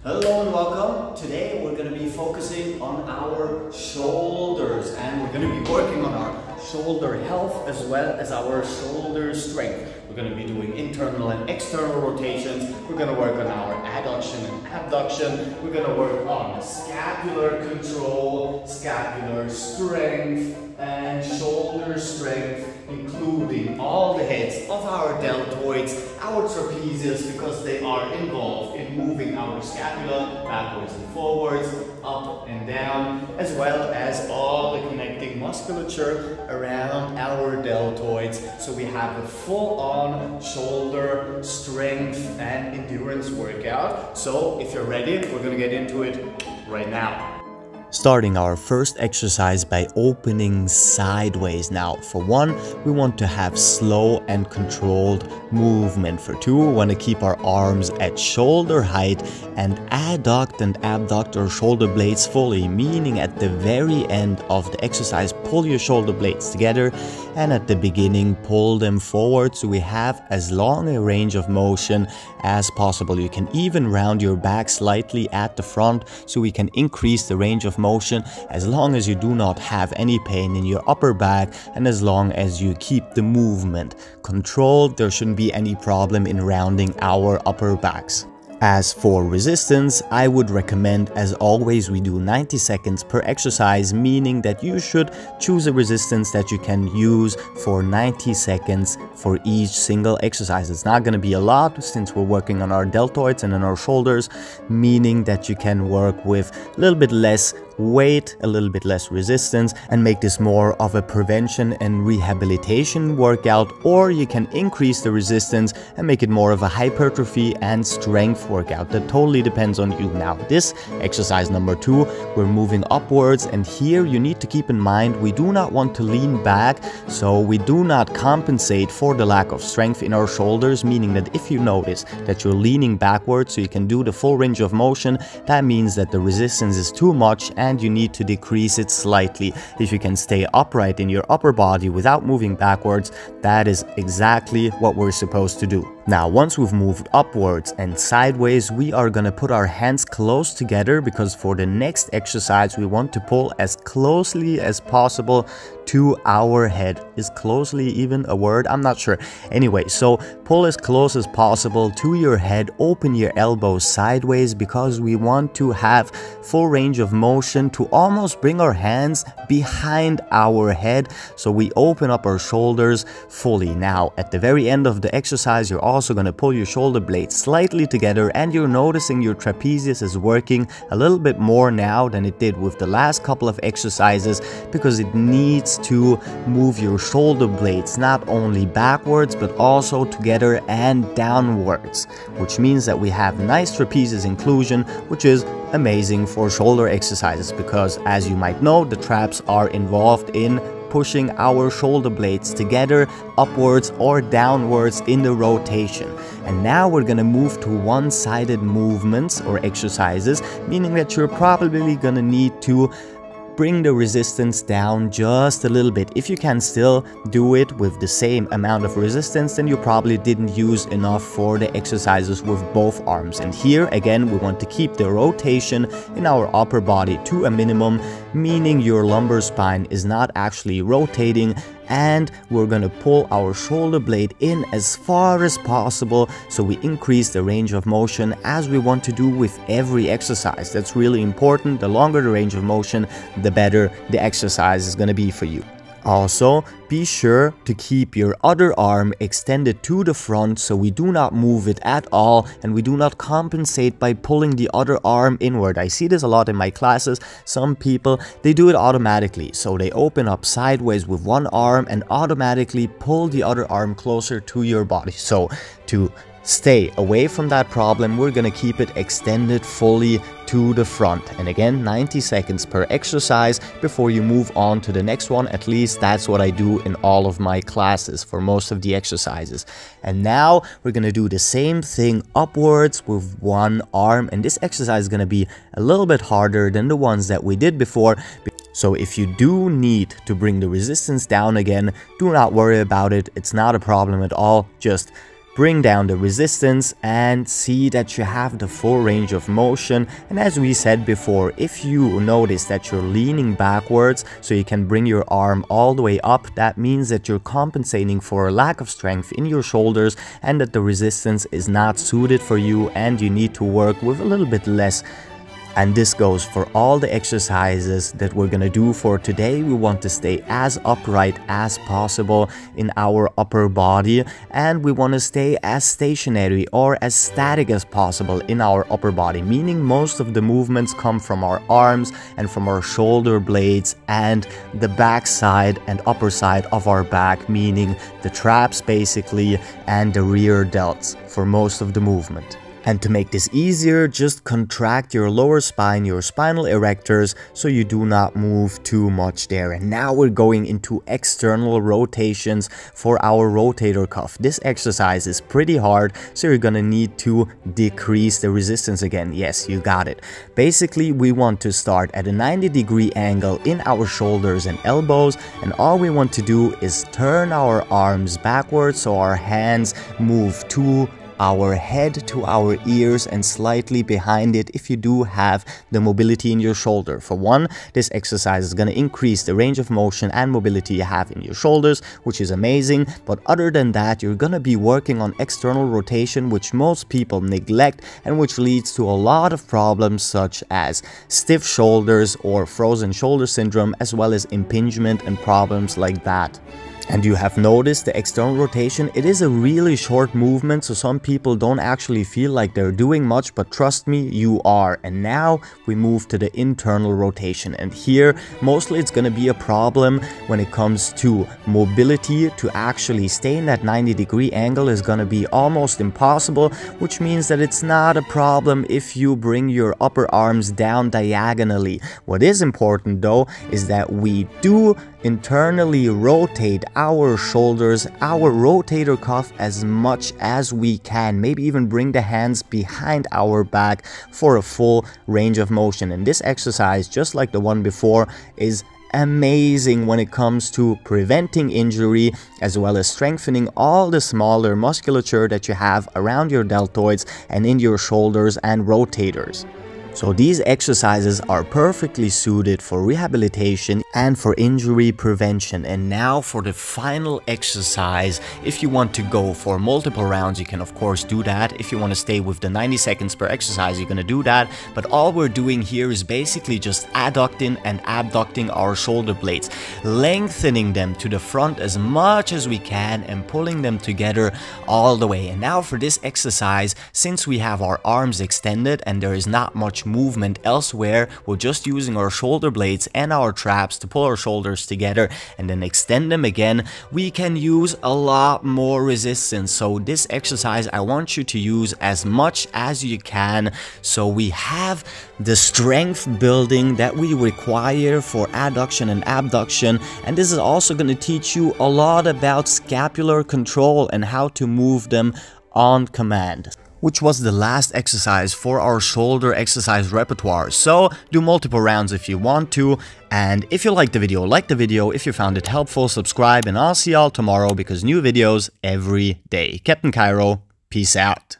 Hello and welcome. Today we're going to be focusing on our shoulders and we're going to be working on our shoulder health as well as our shoulder strength. We're going to be doing internal and external rotations. We're going to work on our adduction and abduction. We're going to work on scapular control, scapular strength and shoulder strength, including all the heads of our deltoids, our trapezius, because they are involved in moving our scapula backwards and forwards, up and down, as well as all the connecting musculature around our deltoids. So we have a full-on shoulder strength and endurance workout. So if you're ready, we're going to get into it right now. Starting our first exercise by opening sideways. Now, for one, we want to have slow and controlled movement. For two, we want to keep our arms at shoulder height and adduct and abduct our shoulder blades fully, meaning at the very end of the exercise, pull your shoulder blades together, and at the beginning, pull them forward so we have as long a range of motion as possible. You can even round your back slightly at the front so we can increase the range of motion as long as you do not have any pain in your upper back and as long as you keep the movement controlled. There shouldn't be any problem in rounding our upper backs. As for resistance, I would recommend, as always, we do 90 seconds per exercise, meaning that you should choose a resistance that you can use for 90 seconds for each single exercise. It's not going to be a lot since we're working on our deltoids and on our shoulders, meaning that you can work with a little bit less weight, a little bit less resistance, and make this more of a prevention and rehabilitation workout, or you can increase the resistance and make it more of a hypertrophy and strength workout. That totally depends on you. Now, this exercise number 2, we're moving upwards, and here you need to keep in mind we do not want to lean back, so we do not compensate for the lack of strength in our shoulders, meaning that if you notice that you're leaning backwards so you can do the full range of motion, that means that the resistance is too much and you need to decrease it slightly. If you can stay upright in your upper body without moving backwards, that is exactly what we're supposed to do. Now, once we've moved upwards and sideways, we are going to put our hands close together because for the next exercise, we want to pull as closely as possible to our head. Is closely even a word? I'm not sure. Anyway, so pull as close as possible to your head, open your elbows sideways because we want to have full range of motion to almost bring our hands behind our head so we open up our shoulders fully. Now, at the very end of the exercise, you're also going to pull your shoulder blades slightly together and you're noticing your trapezius is working a little bit more now than it did with the last couple of exercises because it needs to move your shoulder blades not only backwards but also together and downwards, which means that we have nice trapezius inclusion, which is amazing for shoulder exercises because, as you might know, the traps are involved in pushing our shoulder blades together upwards or downwards in the rotation. And now we're going to move to one-sided movements or exercises, meaning that you're probably going to need to bring the resistance down just a little bit. If you can still do it with the same amount of resistance, then you probably didn't use enough for the exercises with both arms. And here again, we want to keep the rotation in our upper body to a minimum, meaning your lumbar spine is not actually rotating, and we're going to pull our shoulder blade in as far as possible so we increase the range of motion as we want to do with every exercise. That's really important. The longer the range of motion, the better the exercise is going to be for you. Also, be sure to keep your other arm extended to the front so we do not move it at all and we do not compensate by pulling the other arm inward. I see this a lot in my classes. Some people, they do it automatically. So they open up sideways with one arm and automatically pull the other arm closer to your body. So to stay away from that problem, we're going to keep it extended fully to the front. And again, 90 seconds per exercise before you move on to the next one. At least that's what I do in all of my classes for most of the exercises. And now we're going to do the same thing upwards with one arm. And this exercise is going to be a little bit harder than the ones that we did before. So if you do need to bring the resistance down again, do not worry about it. It's not a problem at all. Just bring down the resistance and see that you have the full range of motion. And as we said before, if you notice that you're leaning backwards so you can bring your arm all the way up, that means that you're compensating for a lack of strength in your shoulders and that the resistance is not suited for you and you need to work with a little bit less. And this goes for all the exercises that we're gonna do for today. We want to stay as upright as possible in our upper body, and we want to stay as stationary or as static as possible in our upper body, meaning most of the movements come from our arms and from our shoulder blades and the back side and upper side of our back, meaning the traps basically and the rear delts for most of the movement. And to make this easier, just contract your lower spine, your spinal erectors, so you do not move too much there. And now we're going into external rotations for our rotator cuff. This exercise is pretty hard, so you're gonna need to decrease the resistance again. Yes, you got it. Basically, we want to start at a 90-degree angle in our shoulders and elbows, and all we want to do is turn our arms backwards so our hands move to our head to our ears and slightly behind it if you do have the mobility in your shoulder. For one, this exercise is going to increase the range of motion and mobility you have in your shoulders, which is amazing. But other than that, you're going to be working on external rotation, which most people neglect and which leads to a lot of problems such as stiff shoulders or frozen shoulder syndrome, as well as impingement and problems like that. And you have noticed the external rotation, it is a really short movement, so some people don't actually feel like they're doing much, but trust me, you are. And now we move to the internal rotation, and here mostly it's going to be a problem when it comes to mobility. To actually stay in that 90-degree angle is going to be almost impossible, which means that it's not a problem if you bring your upper arms down diagonally. What is important though is that we do internally rotate our shoulders, our rotator cuff as much as we can. Maybe even bring the hands behind our back for a full range of motion. And this exercise, just like the one before, is amazing when it comes to preventing injury as well as strengthening all the smaller musculature that you have around your deltoids and in your shoulders and rotators. So these exercises are perfectly suited for rehabilitation and for injury prevention. And now for the final exercise. If you want to go for multiple rounds, you can of course do that. If you want to stay with the 90 seconds per exercise, you're going to do that. But all we're doing here is basically just adducting and abducting our shoulder blades, lengthening them to the front as much as we can and pulling them together all the way. And now for this exercise, since we have our arms extended and there is not much movement elsewhere, we're just using our shoulder blades and our traps to pull our shoulders together and then extend them again. We can use a lot more resistance. So this exercise I want you to use as much as you can, so we have the strength building that we require for adduction and abduction. And this is also going to teach you a lot about scapular control and how to move them on command, which was the last exercise for our shoulder exercise repertoire. So do multiple rounds if you want to. And if you liked the video, like the video. If you found it helpful, subscribe, and I'll see y'all tomorrow because new videos every day. Captain Cairo, peace out.